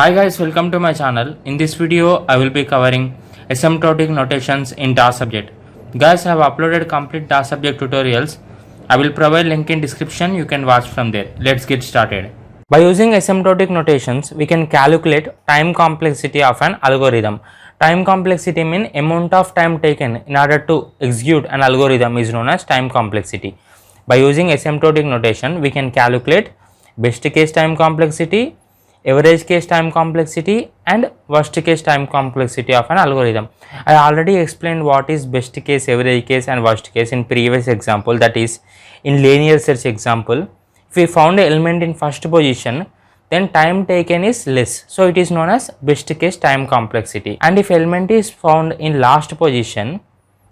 Hi guys, welcome to my channel. In this video, I will be covering asymptotic notations in DAA subject. Guys, I have uploaded complete DAA subject tutorials. I will provide link in description. You can watch from there. Let's get started. By using asymptotic notations, we can calculate time complexity of an algorithm. Time complexity means amount of time taken in order to execute an algorithm is known as time complexity. By using asymptotic notation, we can calculate best case time complexity, average case time complexity and worst case time complexity of an algorithm. I already explained what is best case, average case and worst case in previous example, that is in linear search example. If we found an element in first position, then time taken is less, so it is known as best case time complexity. And if element is found in last position,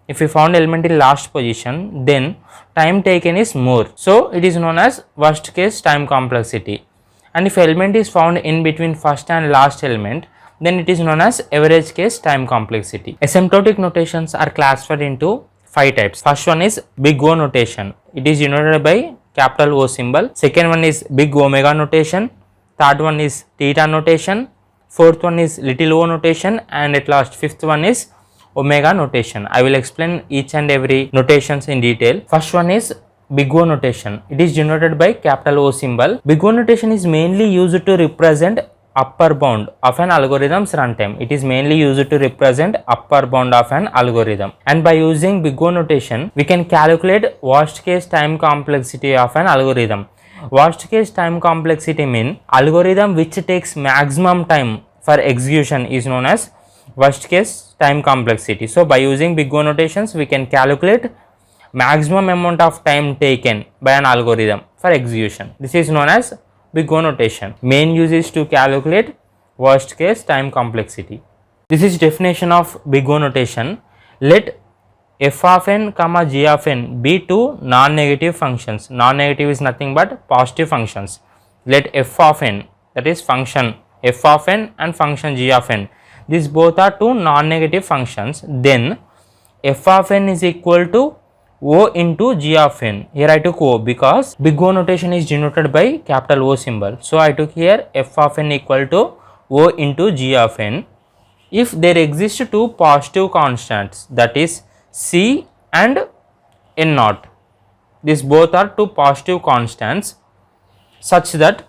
if we found element in last position, then time taken is more, so it is known as worst case time complexity. And if element is found in between first and last element, then it is known as average case time complexity. Asymptotic notations are classified into 5 types. First one is big O notation. It is denoted by capital O symbol. Second one is big omega notation. Third one is theta notation. Fourth one is little o notation, and at last fifth one is omega notation. I will explain each and every notations in detail. First one is big O notation. It is denoted by capital O symbol. Big O notation is mainly used to represent upper bound of an algorithm's runtime. It is mainly used to represent upper bound of an algorithm. And by using big O notation, we can calculate worst case time complexity of an algorithm. Worst case time complexity means algorithm which takes maximum time for execution is known as worst case time complexity. So by using big O notations, we can calculate maximum amount of time taken by an algorithm for execution. This is known as big O notation. Main use is to calculate worst case time complexity. This is definition of big O notation. Let f of n comma g of n be two non-negative functions. Non-negative is nothing but positive functions. Let f of n, that is function f of n and function g of n, these both are two non-negative functions. Then f of n is equal to O into g of n. Here I took O because big O notation is denoted by capital O symbol. So I took here f of n equal to O into g of n. If there exist two positive constants, that is c and n naught, these both are two positive constants, such that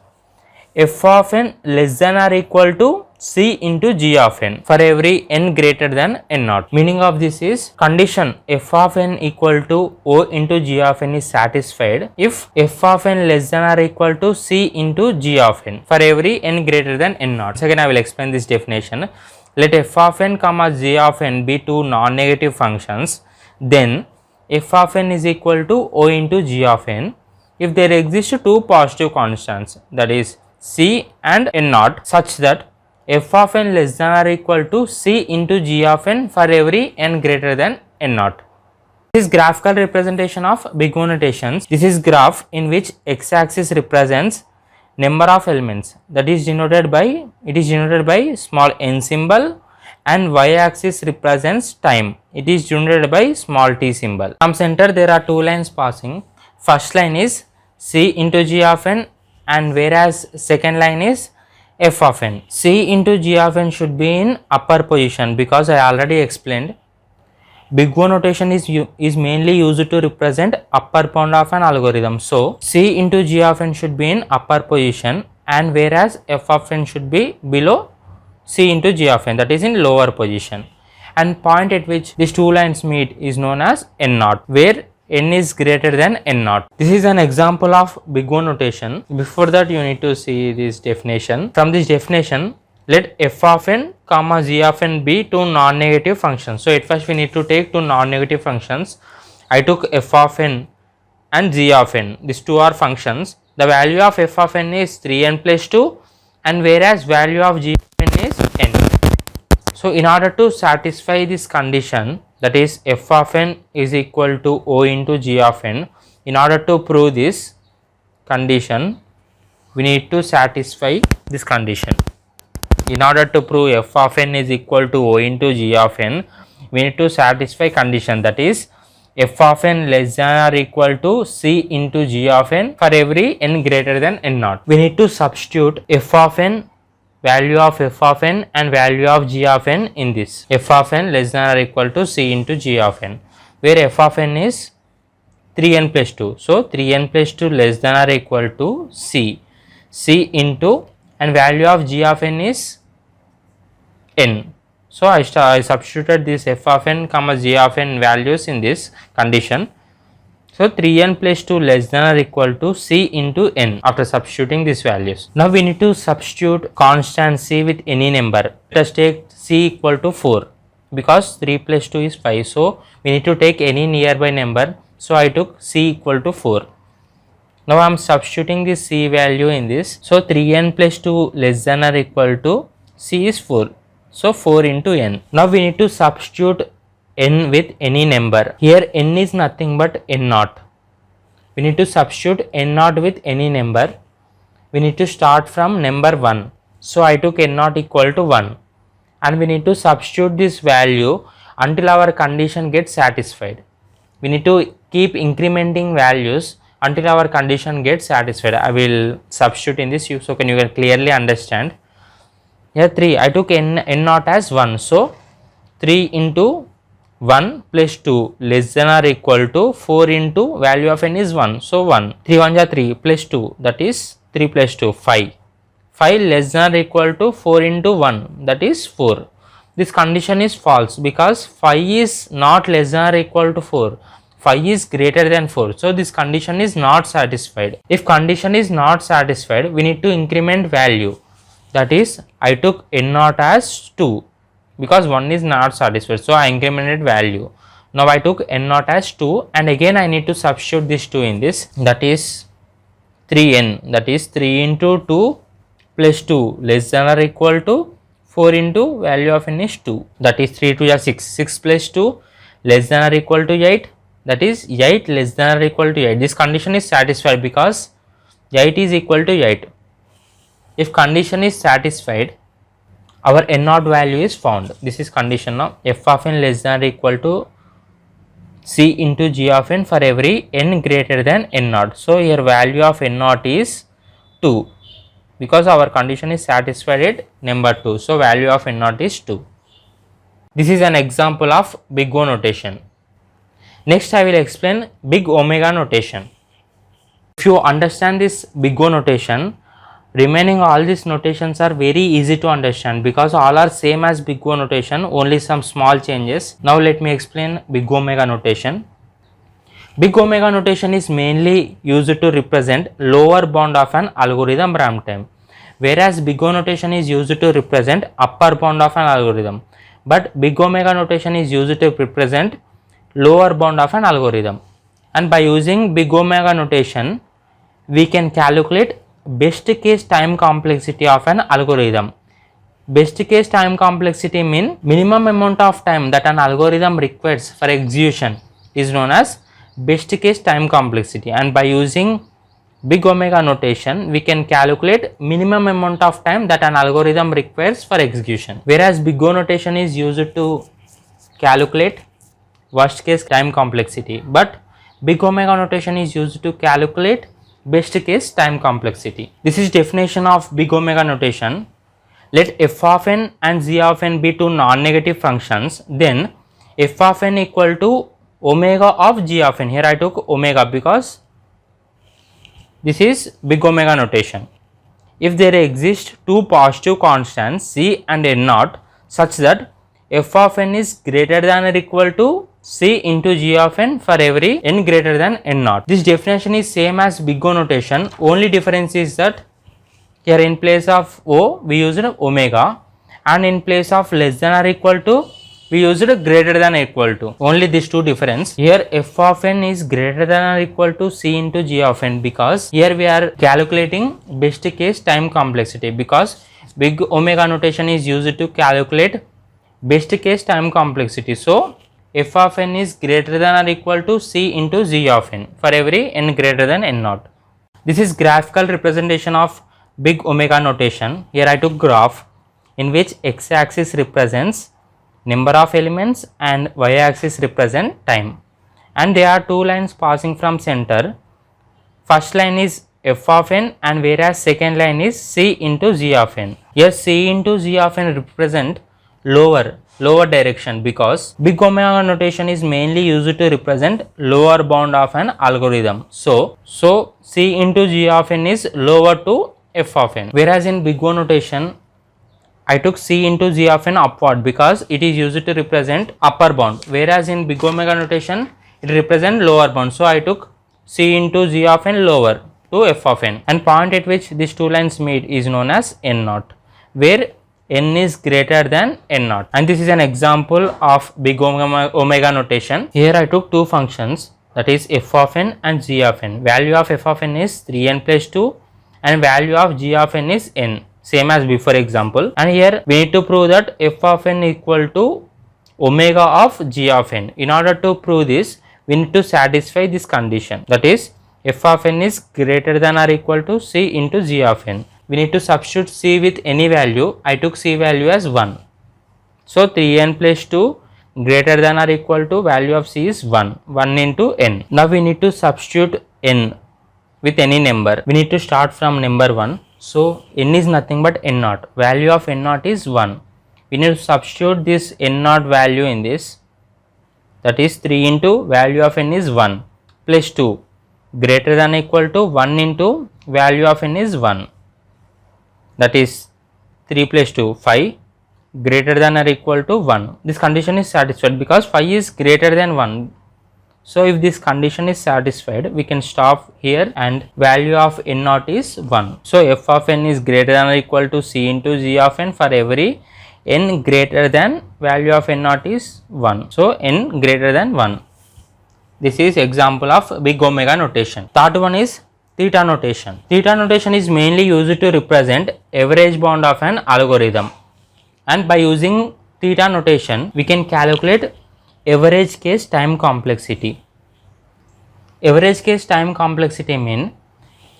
f of n less than or equal to c into g of n for every n greater than n naught. Meaning of this is condition f of n equal to O into g of n is satisfied if f of n less than or equal to c into g of n for every n greater than n naught. Second, I will explain this definition. Let f of n comma g of n be two non-negative functions. Then f of n is equal to O into g of n if there exist two positive constants, that is c and n naught, such that f of n less than or equal to c into g of n for every n greater than n naught. This is graphical representation of big O notations. This is graph in which x-axis represents number of elements, that is denoted by, it is denoted by small n symbol, and y-axis represents time, it is denoted by small t symbol. From center there are two lines passing. First line is c into g of n, and whereas second line is f of n. C into g of n should be in upper position because I already explained big O notation is mainly used to represent upper bound of an algorithm. So c into g of n should be in upper position, and whereas f of n should be below c into g of n, that is in lower position. And point at which these two lines meet is known as n naught, where n is greater than n naught. This is an example of big O notation. Before that, you need to see this definition. From this definition, let f of n comma g of n be two non-negative functions. So at first we need to take two non-negative functions. I took f of n and g of n. These two are functions. The value of f of n is 3n plus 2, and whereas value of g of n is n. So in order to satisfy this condition, that is f of n is equal to O into g of n, in order to prove this condition, we need to satisfy this condition. In order to prove f of n is equal to O into g of n, we need to satisfy condition, that is f of n less than or equal to c into g of n for every n greater than n naught. We need to substitute f of n value of f of n and value of g of n in this. F of n less than or equal to c into g of n, where f of n is 3n plus 2. So 3n plus 2 less than or equal to c into, and value of g of n is n. So I substituted this f of n comma g of n values in this condition. So 3n plus 2 less than or equal to c into n after substituting these values. Now we need to substitute constant c with any number. Let us take c equal to 4 because 3 plus 2 is 5. So we need to take any nearby number. So I took c equal to 4. Now I am substituting the c value in this. So 3n plus 2 less than or equal to c is 4. So 4 into n. Now we need to substitute n with any number. Here n is nothing but n naught. We need to substitute n naught with any number. We need to start from number 1. So I took n naught equal to 1. And we need to substitute this value until our condition gets satisfied. We need to keep incrementing values until our condition gets satisfied. I will substitute in this so you can clearly understand. Here 3, I took n naught as 1. So 3 into 1 plus 2 less than or equal to 4 into value of n is 1. So 1. 3 1 ja 3 plus 2, that is 3 plus 2 5. 5 less than or equal to 4 into 1, that is 4. This condition is false because 5 is not less than or equal to 4. 5 is greater than 4. So this condition is not satisfied. If condition is not satisfied, we need to increment value. That is, I took n naught as 2 because 1 is not satisfied. So I incremented value. Now I took n naught as 2 and again I need to substitute this 2 in this. That is 3n. That is 3 into 2 plus 2 less than or equal to 4 into value of n is 2. That is 3 2 ja 6. 6 plus 2 less than or equal to 8. That is 8 less than or equal to 8. This condition is satisfied because 8 is equal to 8. If condition is satisfied, our n naught value is found. This is condition now. F of n less than or equal to c into g of n for every n greater than n naught. So here value of n naught is 2 because our condition is satisfied at number 2. So value of n naught is 2. This is an example of big O notation. Next I will explain big omega notation. If you understand this big O notation, remaining all these notations are very easy to understand because all are same as big O notation, only some small changes. Now let me explain big omega notation. Big omega notation is mainly used to represent lower bound of an algorithm runtime, whereas big O notation is used to represent upper bound of an algorithm. But big omega notation is used to represent lower bound of an algorithm, and by using big omega notation we can calculate best case time complexity of an algorithm. Best case time complexity mean minimum amount of time that an algorithm requires for execution is known as best case time complexity, and by using big omega notation we can calculate minimum amount of time that an algorithm requires for execution, whereas big O notation is used to calculate worst case time complexity, but big omega notation is used to calculate best case time complexity. This is definition of big omega notation. Let f of n and g of n be two non-negative functions, then f of n equal to omega of g of n. Here I took omega because this is big omega notation. If there exist two positive constants c and n naught such that f of n is greater than or equal to c into g of n for every n greater than n naught. This definition is same as big O notation, only difference is that here in place of O we used omega and in place of less than or equal to we used greater than or equal to. Only these two difference. Here f of n is greater than or equal to c into g of n because here we are calculating best case time complexity, because big omega notation is used to calculate best case time complexity. So f of n is greater than or equal to c into g of n for every n greater than n naught. This is graphical representation of big omega notation. Here I took graph in which x axis represents number of elements and y axis represent time, and there are two lines passing from center. First line is f of n, and whereas second line is c into g of n. Here c into g of n represent lower direction, because big omega notation is mainly used to represent lower bound of an algorithm. So c into g of n is lower to f of n, whereas in big O notation I took c into g of n upward because it is used to represent upper bound, whereas in big omega notation it represents lower bound. So I took c into g of n lower to f of n, and point at which these two lines meet is known as n naught, where n is greater than n naught. And this is an example of big omega notation. Here I took two functions, that is f of n and g of n. Value of f of n is 3n plus 2 and value of g of n is n, same as before example. And here we need to prove that f of n equal to omega of g of n. In order to prove this, we need to satisfy this condition, that is f of n is greater than or equal to c into g of n. We need to substitute c with any value. I took c value as 1. So 3n plus 2 greater than or equal to value of c is 1 into n. Now we need to substitute n with any number. We need to start from number 1. So n is nothing but n naught. Value of n naught is 1. We need to substitute this n naught value in this, that is 3 into value of n is 1 plus 2 greater than or equal to 1 into value of n is 1, that is 3 plus 2 5 greater than or equal to 1. This condition is satisfied because 5 is greater than 1. So if this condition is satisfied, we can stop here, and value of n naught is 1. So f of n is greater than or equal to c into g of n for every n greater than value of n naught is 1. So n greater than 1. This is example of big omega notation. Third one is theta notation. Theta notation is mainly used to represent average bound of an algorithm, and by using theta notation we can calculate average case time complexity. Average case time complexity means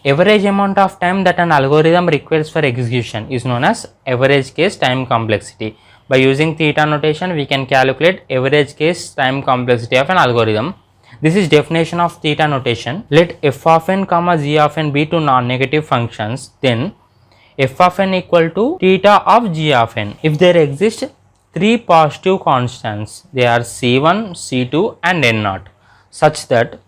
average amount of time that an algorithm requires for execution is known as average case time complexity. By using theta notation we can calculate average case time complexity of an algorithm. This is definition of theta notation. Let f of n comma g of n be two non-negative functions, then f of n equal to theta of g of n if there exist three positive constants, they are c1, c2 and n naught, such that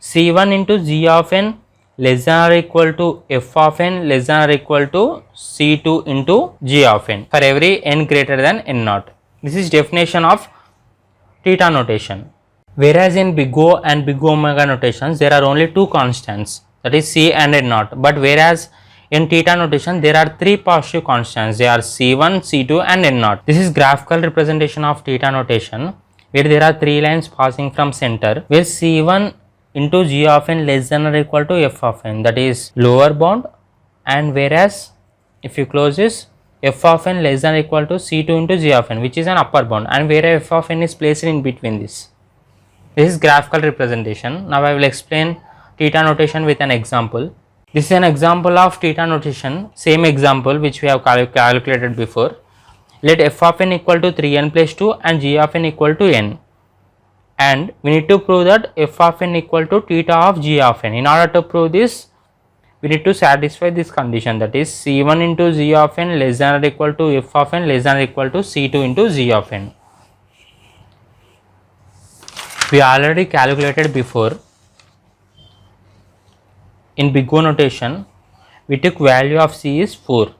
c1 into g of n less than or equal to f of n less than or equal to c2 into g of n for every n greater than n naught. This is definition of theta notation. Whereas in big O and big omega notations there are only two constants, that is c and n naught, but whereas in theta notation there are three positive constants, they are c1, c2 and n naught. This is graphical representation of theta notation, where there are three lines passing from center, where c1 into g of n less than or equal to f of n, that is lower bound, and whereas if you close this, f of n less than or equal to c2 into g of n, which is an upper bound, and where f of n is placed in between this. This is graphical representation. Now I will explain theta notation with an example. This is an example of theta notation, same example which we have calculated before. Let f of n equal to 3n plus 2 and g of n equal to n, and we need to prove that f of n equal to theta of g of n. In order to prove this, we need to satisfy this condition, that is c1 into g of n less than or equal to f of n less than or equal to c2 into g of n. We already calculated before. In big O notation we took value of c is 4,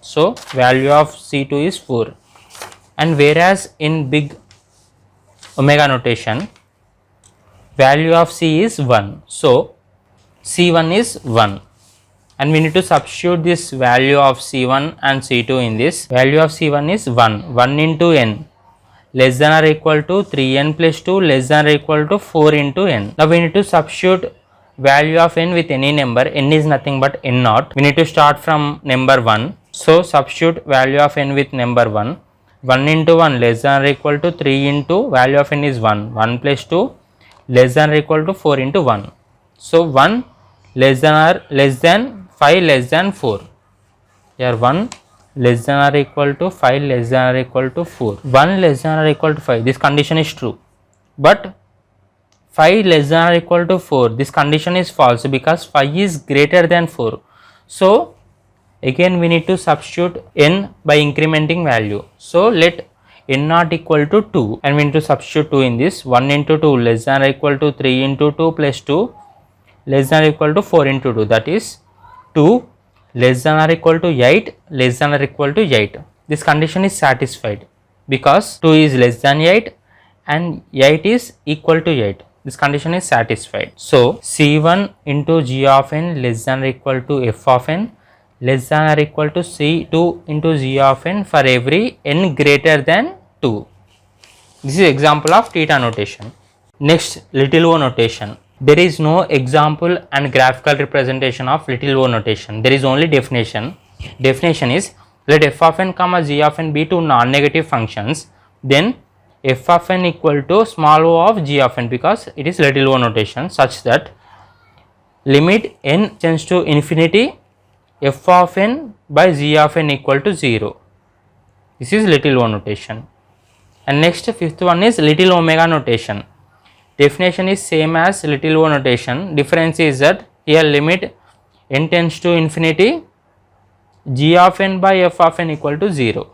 so value of c2 is 4, and whereas in big omega notation value of c is 1, so c1 is 1, and we need to substitute this value of c1 and c2 in this. Value of c1 is 1 into n less than or equal to 3n plus 2 less than or equal to 4 into n. Now we need to substitute value of n with any number. N is nothing but n naught. We need to start from number 1. So substitute value of n with number 1. 1 into 1 less than or equal to 3 into value of n is 1. 1 plus 2 less than or equal to 4 into 1. So 1 less than 5 less than 4. Here 1 less than or equal to 5 less than or equal to 4. 1 less than or equal to 5. This condition is true. But 5 less than or equal to 4, this condition is false because 5 is greater than 4. So again we need to substitute n by incrementing value. So let n not equal to 2 and we need to substitute 2 in this. 1 into 2 less than or equal to 3 into 2 plus 2 less than or equal to 4 into 2, that is 2 less than or equal to 8 less than or equal to 8. This condition is satisfied because 2 is less than 8 and 8 is equal to 8. This condition is satisfied. So C1 into g of n less than or equal to f of n less than or equal to C2 into g of n for every n greater than 2. This is example of theta notation. Next, little o notation. There is no example and graphical representation of little o notation. There is only definition. Definition is, let f of n comma g of n be two non-negative functions, then f of n equal to small o of g of n, because it is little o notation, such that limit n tends to infinity f of n by g of n equal to 0. This is little o notation. And next, fifth one is little omega notation. Definition is same as little o notation. Difference is that here limit n tends to infinity, g of n by f of n equal to 0.